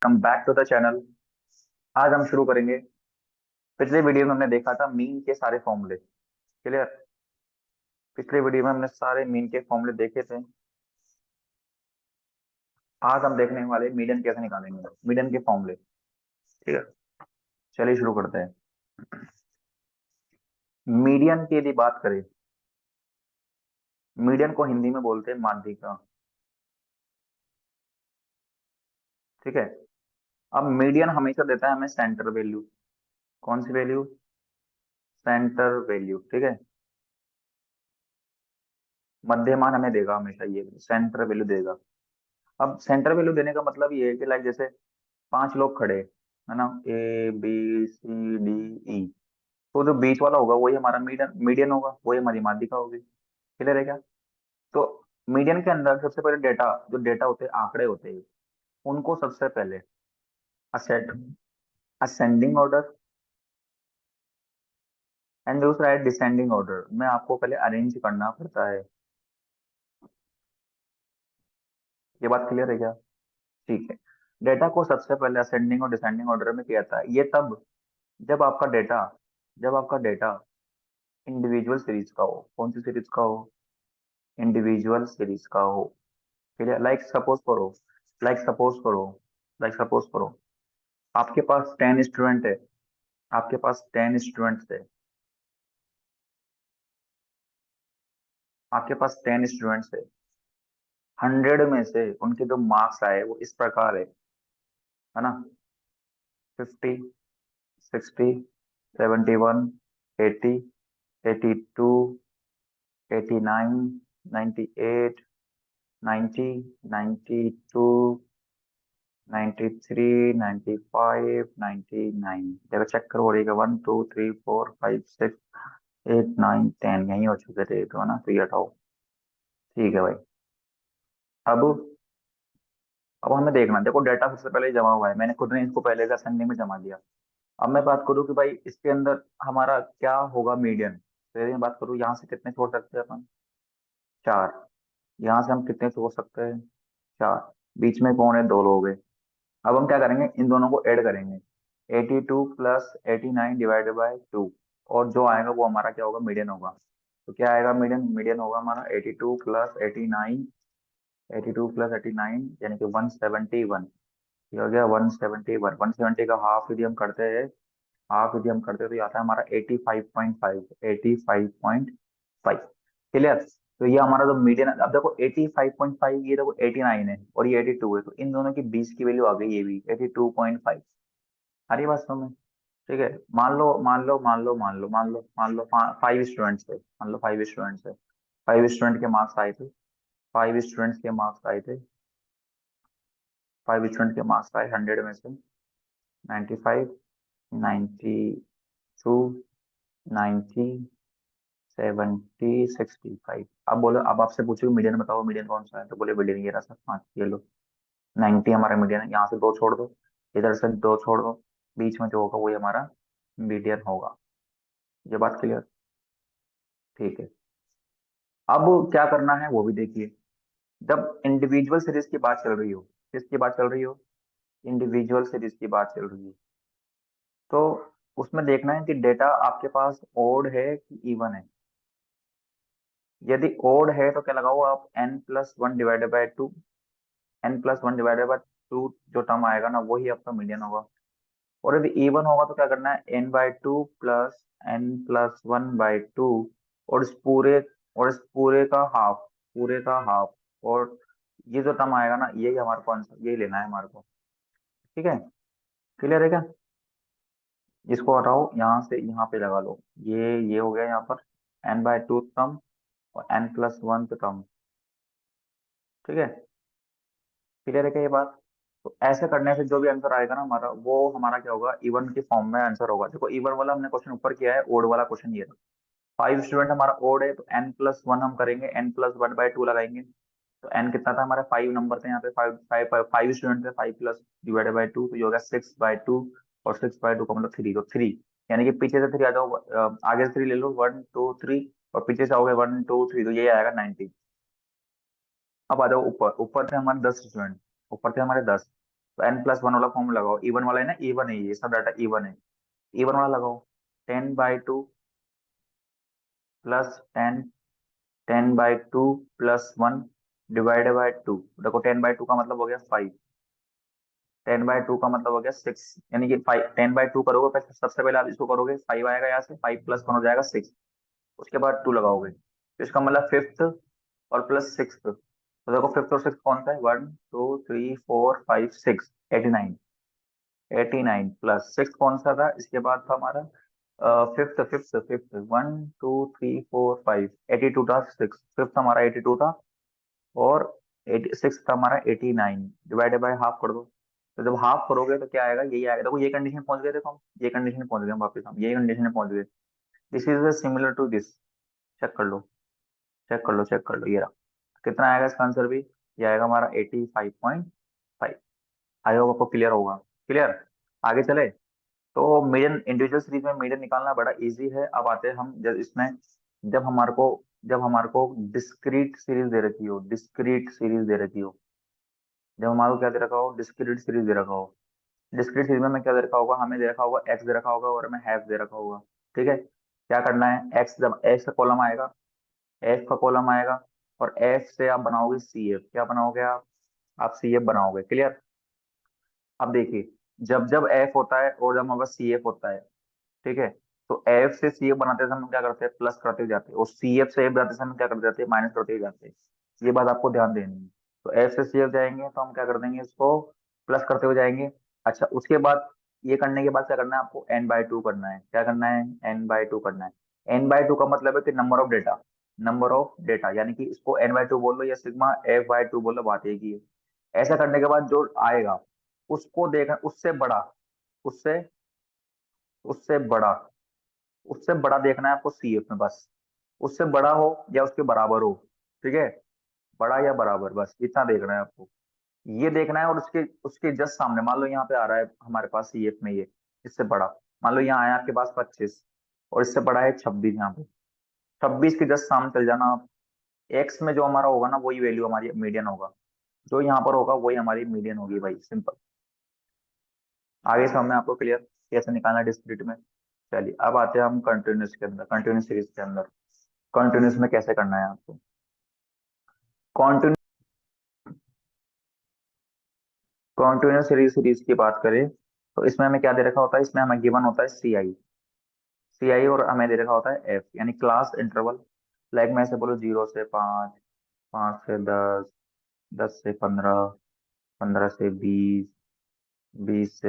Welcome back to the channel. आज हम शुरू करेंगे। पिछले वीडियो में हमने देखा था मीन के सारे फॉर्मूले। क्लियर। पिछले वीडियो में हमने सारे मीन के फॉर्मूले देखे थे। आज हम देखने वाले मीडियन कैसे निकालेंगे, मीडियन के फॉर्मूले। ठीक है, चलिए शुरू करते हैं। मीडियन की यदि बात करें, मीडियन को हिंदी में बोलते हैं माध्यिका। ठीक है। अब मीडियन हमेशा देता है हमें सेंटर वैल्यू। कौन सी वैल्यू? Centre value. ठीक है। मध्यमान हमें देगा हमेशा, ये सेंटर वैल्यू देगा। अब सेंटर वैल्यू देने का मतलब ये है कि लाइक जैसे 5 लोग खड़े हैं, है ना, A B C D E। तो जो बीच वाला होगा वही हमारा मीडियन मीडियन होगा, वही हमारी माध्यिका होगी। क्लियर है क्या? तो मीडियन के अंदर सबसे पहले डेटा, जो डेटा होते हैं, आंकड़े होते हैं, उनको सबसे पहले असेट असेंडिंग ऑर्डर एंड दूसरा है डिसेंडिंग ऑर्डर में आपको पहले अरेंज करना पड़ता है। ये बात क्लियर है क्या? ठीक है। डेटा को सबसे पहले असेंडिंग और डिसेंडिंग ऑर्डर में किया जाता है। ये तब जब आपका डेटा जब आपका डेटा इंडिविजुअल सीरीज का हो। कौन सी सीरीज का हो? इंडिविजुअल सीरीज का हो। ठीक है। लाइक सपोज करो आपके पास 10 स्टूडेंट है। आपके पास 10 स्टूडेंट्स है। आपके पास 10 स्टूडेंट्स है। 100 में से उनके जो मार्क्स आए वो इस प्रकार है ना, 50, 60, 71, 80, 82, 89, 98, 90, 92, 93, 95, 99। देखो चेक करो, हो रही है 1 2 3 4 5 6 8 9 10, यही हो चुके थे तो, है ना, तो ये हटाओ। ठीक है भाई। अब अब हमें देखना, देखो डेटा सबसे पहले जमा हुआ है, मैंने खुद ने इसको पहले का असेंडिंग में जमा दिया। अब मैं बात करूँ कि भाई इसके अंदर हमारा क्या होगा मीडियन, तो यदि मैं बात करूँ यहाँ से कितने छोड़ सकते हैं अपन? 4। यहाँ से हम कितने छोड़ सकते हैं? 4। बीच में कौन है? 2 लोग हैं। अब हम क्या करेंगे, इन दोनों को ऐड करेंगे। 82 प्लस 89 डिवाइडेड बाय 2, और जो आएगा वो हमारा क्या होगा? मीडियन होगा। तो क्या आएगा? मीडियन मीडियन होगा हमारा 82 प्लस 89। 82 प्लस 89 यानी कि 171। ये हो गया 171। 170 का हाफ यदि हम करते हैं, तो ये आता है हमारा 85.5। 85.5। क्लियर। तो ये हमारा जो मीडियन, अब देखो 85.5, ये देखो 89 है और ये 82 है, तो इन दोनों की 20 की वैल्यू आ गई, ये भी 82.5। आ रही बात समझ में? ठीक है। मान लो 5 स्टूडेंट्स थे। मान लो 5 स्टूडेंट्स है। 5 स्टूडेंट के मार्क्स आए थे। 5 स्टूडेंट्स के मार्क्स आए थे। 5 स्टूडेंट के मार्क्स आए 100 में से 95, 92, 90, 70, 65। अब बोलो, अब आपसे पूछो मीडियन बताओ, मीडियन कौन सा है, तो बोले मीडियन ये रहा सर, 5, ये लो। 90 हमारा मीडियन है। यहाँ से 2 छोड़ दो, इधर से 2 छोड़ दो, बीच में जो होगा वही हमारा मीडियन होगा। ये बात क्लियर? ठीक है। अब क्या करना है वो भी देखिए। जब इंडिविजुअल सीरीज की बात चल रही हो, किसकी बात चल रही हो? इंडिविजुअल सीरीज की बात चल रही है, तो उसमें देखना है कि डेटा आपके पास ओड है कि इवन है। यदि ओड है तो क्या लगाओ आप? n+1/2। n+1/2 जो टर्म आएगा ना, वही आपका मीडियन होगा। और यदि इवन होगा तो क्या करना है? n/2 प्लस n+1/2, और इस पूरे का हाफ, पूरे का हाफ। और ये जो टर्म आएगा ना, यही हमारे को आंसर, यही लेना है हमारे को। ठीक है। क्लियर है क्या? इसको हटाओ, यहाँ से यहाँ पे लगा लो। ये हो गया यहाँ पर n/2 टर्म और n+1 टर्म। ठीक है। क्लियर है क्या ये बात? तो ऐसे करने से जो भी आंसर आएगा ना हमारा, वो हमारा क्या होगा? इवन के फॉर्म में आंसर होगा। देखो इवन वाला हमने क्वेश्चन ऊपर किया है, ओड वाला क्वेश्चन ये था। 5 स्टूडेंट हमारा ओड है, तो n+1 हम करेंगे, n+1/2 लगाएंगे। तो n कितना था हमारा? 5 नंबर थे यहाँ पे, 5 स्टूडेंट थे। 5 प्लस डिवाइडेड बाई 2, तो ये होगा 6/2। और 6/2 का मतलब 3, तो 3, यानी कि पीछे से 3 आ जाओ, आगे से 3 ले लो, 1 2 3, और पीछे से आओगे 1 2 3, तो ये आएगा 90। अब आ जाओ ऊपर। ऊपर थे हमारे 10 स्टूडेंट। ऊपर थे हमारे 10। तो n+1 वाला फॉर्म लगाओ, इवन वाला है ना, इवन है ये सब डाटा, इवन है, इवन वाला लगाओ। 10/2 प्लस 10, 10/2 +1 डिवाइडेड बाई 2। देखो 10/2 का मतलब हो गया 5, 10/2 का मतलब हो गया 6, यानी कि 5, 10/2 करोगे पहले, सबसे पहले आप इसको करोगे, 5 आएगा यहाँ से, 5+1 हो जाएगा 6, उसके बाद 2 लगाओगे, तो इसका मतलब फिफ्थ और प्लस सिक्स। तो देखो फिफ्थ और सिक्स कौन सा है, 1 2 3 4 5 6, 89, 89 प्लस सिक्स कौन सा था, इसके बाद था हमारा फिफ्थ, फिफ्थ फिफ्थ 1 2 3 4 5, 82 था, सिक्स फिफ्थ हमारा 82 था, और 86 था हमारा 89, डिवाइडेड बाय हाफ कर दो। तो जब हाफ करोगे तो क्या आएगा, यही आएगा। देखो ये कंडीशन पहुंच गए, देखो हम ये कंडीशन पहुंच गए, हम वापस हम ये कंडीशन में पहुंच गए। This is similar to this, check कर लो, चेक कर लो, चेक कर लो, ये रहा। कितना आएगा इसका आंसर भी, ये आएगा हमारा 85.5। आई होप आपको क्लियर होगा। क्लियर, आगे चले। तो मीडियन, इंडिविजुअल सीरीज में मीडियन निकालना बड़ा इजी है। अब आते हैं हम, जब इसमें, जब हमारे को जब हमारे को डिस्क्रीट सीरीज दे रखी हो, डिस्क्रीट सीरीज दे रखी हो, जब हमारे को क्या दे रखा हो, डिस्क्रीट सीरीज दे रखा हो। डिस्क्रीट सीरीज में हमें क्या दे रखा होगा, हमें दे रखा होगा एक्स दे रखा होगा, और हमें हैफ दे रखा होगा। ठीक है, क्या करना है, एक्स, जब एक्स का कॉलम आएगा, एफ का कॉलम आएगा, और एफ से आप बनाओगे सी एफ, क्या बनाओगे आप सी एफ बनाओगे। क्लियर। अब देखिए, जब जब एफ होता है और जब हमारे पास सी एफ होता है, ठीक है, तो एफ से सी एफ बनाते समय हम क्या करते हैं, प्लस करते जाते हैं, और सी एफ से एफ बनाते समय क्या करते जाते हैं, माइनस करते जाते हैं। ये बात आपको ध्यान देनी है। तो एफ से सी एफ जाएंगे तो हम क्या कर देंगे, इसको प्लस करते हुए जाएंगे। अच्छा, उसके बाद ये करने के बाद क्या करना है आपको, n/2 करना है। क्या करना है, n/2 करना है। n/2 का मतलब है कि number of data, number of data, यानी कि इसको n/2 बोल लो या सिग्मा f/2 बोल लो, बात एक ही है। ऐसा करने के बाद जो आएगा उसको देखना, उससे बड़ा, उससे उससे बड़ा, उससे बड़ा देखना है आपको सी एफ में, बस उससे बड़ा हो या उसके बराबर हो। ठीक है, बड़ा या बराबर, बस इतना देखना है आपको, ये देखना है। और उसके उसके जस्ट सामने, मान लो यहाँ पे आ रहा है हमारे पास सी एफ में ये, इससे बड़ा, मान लो यहाँ आया आपके पास 25, और इससे बड़ा है 26 यहाँ पे, 26 के जस्ट सामने चल जाना आप। एक्स में जो हमारा होगा ना, वही वैल्यू हमारी मीडियन होगा, जो यहाँ पर होगा वही हमारी मीडियन होगी भाई, सिंपल। आगे समझ में आपको क्लियर, कैसे निकालना डिस्क्रीट में। चलिए अब आते हैं हम कंटिन्यूस के अंदर, कंटिन्यूस सीरीज के अंदर। कंटिन्यूस में कैसे करना है आपको, कॉन्टिन्यू कॉन्टिन्यूस सीरीज सीरीज की बात करें, तो इसमें हमें क्या दे रखा होता है, इसमें हमें गिवन होता है सी आई, सी आई, और हमें दे रखा होता है एफ, यानी क्लास इंटरवल। लाइक मैं ऐसे बोलो 0 से 5, 5 से 10, 10 से 15, 15 से 20, 20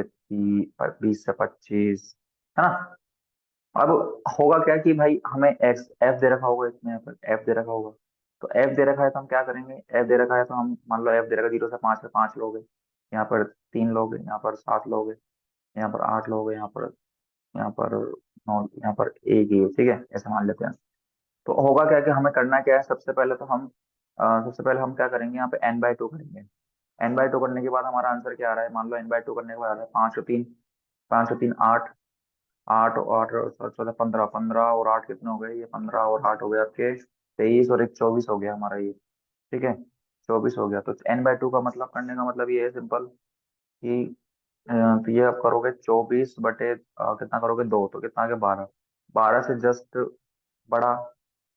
से 25 है ना। अब होगा क्या कि भाई हमें एक्स एफ दे रखा होगा, इसमें यहाँ पर एफ दे रखा होगा। तो एफ दे रखा है तो हम क्या करेंगे, एफ दे रखा है तो हम मान लो एफ दे रखा है 0 से 5 पे 5 लोग हैं, यहाँ पर 3 लोग हैं, यहाँ पर 7 लोग हैं, यहाँ पर 8 लोग हैं, यहाँ पर 9, यहाँ पर एक ही है। ठीक है, ऐसे मान लेते हैं। तो होगा क्या कि हमें करना क्या है, सबसे पहले हम क्या करेंगे, यहाँ पे n/2 करेंगे। n/2 करने के बाद हमारा आंसर क्या आ रहा है, मान लो n/2 करने के बाद आ रहा है 5 और 3, 5 और 3 8, 8 और 8 14 15, 15 और 8 कितने हो गए, ये 15 और 8 हो गए आपके 23, और एक 24 हो गया हमारा ये। ठीक है, 24 हो गया। तो n/2 का मतलब करने का मतलब ये है सिंपल कि तो ये आप करोगे 24 बटे कितना करोगे 2, तो कितना आ गया 12, 12 से जस्ट बड़ा।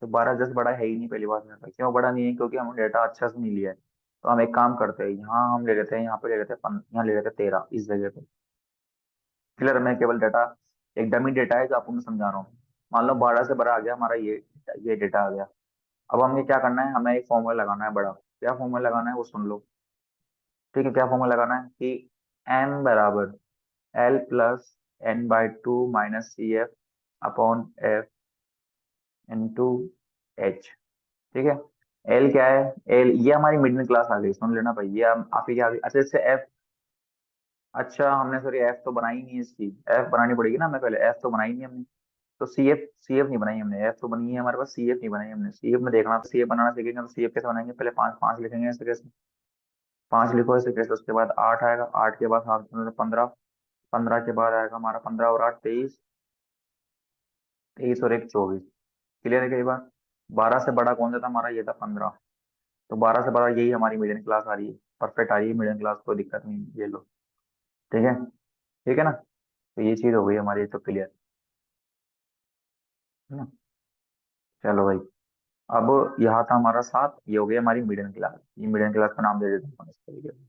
तो 12 जस्ट बड़ा है ही नहीं, पहली बात है। क्यों बड़ा नहीं है, क्योंकि हमने डेटा अच्छा से नहीं लिया है। तो हम एक काम करते हैं, यहाँ हम ले लेते हैं, यहाँ पे ले लेते हैं यहाँ ले लेते हैं 13 इस जगह पे। क्लियर, मैं केवल डेटा, एक डमी डेटा है जो आपको मैं समझा रहा हूँ। मान लो 12 से बड़ा आ गया हमारा ये डेटा आ गया। अब हमें क्या करना है, हमें एक फॉर्मूला लगाना है बड़ा। क्या फॉर्मूला लगाना है वो सुन लो। ठीक है, क्या फॉर्मूला लगाना है कि m बराबर L+n/2 minus C F upon F into H. ठीक है, एल क्या है, एल ये हमारी मिडिल क्लास आ गई, सुन लेना भाई, ये आप ही क्या आ गई। अच्छा इससे एफ, अच्छा हमने सॉरी एफ तो बनाई नहीं है इसकी, एफ बनानी पड़ेगी ना हमें, पहले एफ तो बनाई नहीं हमने। तो सी एफ नहीं बनाई हमने, एफ तो बनी है हमारे पास, सी एफ नहीं बनाई हमने। सी एफ में देखना, सी एफ बनाना सीखेंगे तो सी एफ कैसे बनाएंगे, पहले पाँच पाँच लिखेंगे, ऐसे कैसे, 5 लिखो ऐसे कैसे, उसके बाद 8 आएगा, 8 के बाद 7 15, 15 के बाद आएगा हमारा 15 और 8 23, 23 और एक 24। क्लियर है कई बार। 12 से बड़ा कौन सा था हमारा, ये था 15। तो 12 से बड़ा यही हमारी मिडिल क्लास आ रही है, परफेक्ट आ रही है मिडिल क्लास, कोई दिक्कत नहीं है, ये लो। ठीक है, ठीक है ना। तो ये चीज हो गई हमारी तो क्लियर है ना। चलो भाई, अब यहाँ था हमारा 7, ये हो गई हमारी मिडिल क्लास, ये मिडिल क्लास का नाम दे देते हैं इस तरीके से।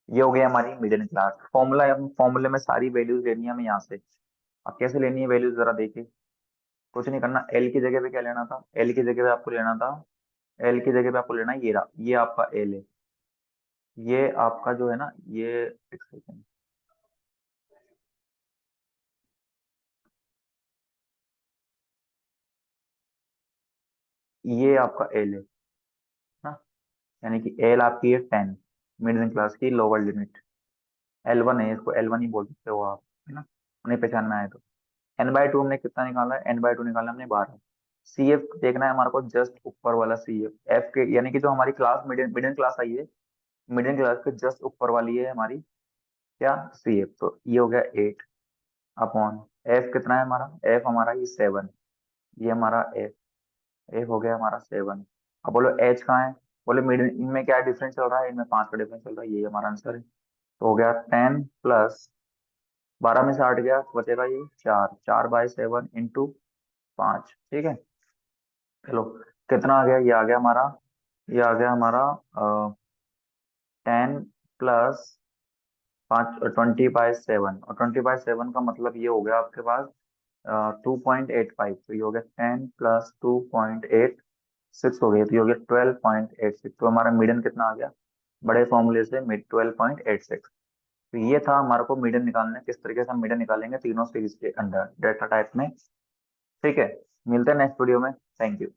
ये हो गई हमारी मिडिल क्लास। फॉर्मूला, फॉर्मूले में सारी वैल्यूज लेनी है हमें यहाँ से। अब कैसे लेनी है वैल्यूज जरा देखिए। कुछ नहीं करना, एल की जगह पे क्या लेना था, एल की जगह पे आपको लेना था, एल की जगह पे आपको लेना है ये रहा, ये आपका एल है। ये आपका जो है ना, ये एक सेकेंड, ये आपका एल है ना। यानी कि एल आपकी है 10, मिडिल क्लास की लोअर लिमिट। L1 है, इसको L1 ही बोल सकते हो आप, है ना, उन्हें पहचान में आए तो। N/2 हमने कितना निकाला है, N/2 निकाला हमने 12। सी एफ देखना है हमारे को, जस्ट ऊपर वाला सी एफ, एफ के यानी कि जो हमारी क्लास मिडिल मिडिल क्लास आई है, मिडिल क्लास के जस्ट ऊपर वाली है हमारी क्या, सी एफ। तो ये हो गया 8 अपॉन एफ, कितना है हमारा एफ, हमारा ये 7, ये हमारा एफ, एफ हो गया हमारा 7। अब बोलो एच कहाँ है, बोले मिडिल, इनमें क्या डिफरेंस चल रहा है, इनमें 5 का डिफरेंस चल रहा है, ये हमारा आंसर है। तो हो गया 10 प्लस 12 में से 8 गया तो बचेगा ये 4, 4/7 इंटू 5, ठीक है। चलो, कितना आ गया, ये आ गया हमारा, ये आ गया हमारा 10 प्लस 5, 20/7, और 20/7 का मतलब ये हो गया आपके पास 2.85। तो ये हो गया 10 प्लस 2.86 हो गया, तो ये हो गया 12.86। तो हमारा मीडियन कितना आ गया, बड़े फॉर्मूले से मिड 12.86। तो ये था हमारे को मीडियन निकालना है, किस तरीके से हम मीडियन निकालेंगे तीनों सीरीज के अंदर डेटा टाइप में। ठीक है, मिलते हैं नेक्स्ट वीडियो में। Thank you.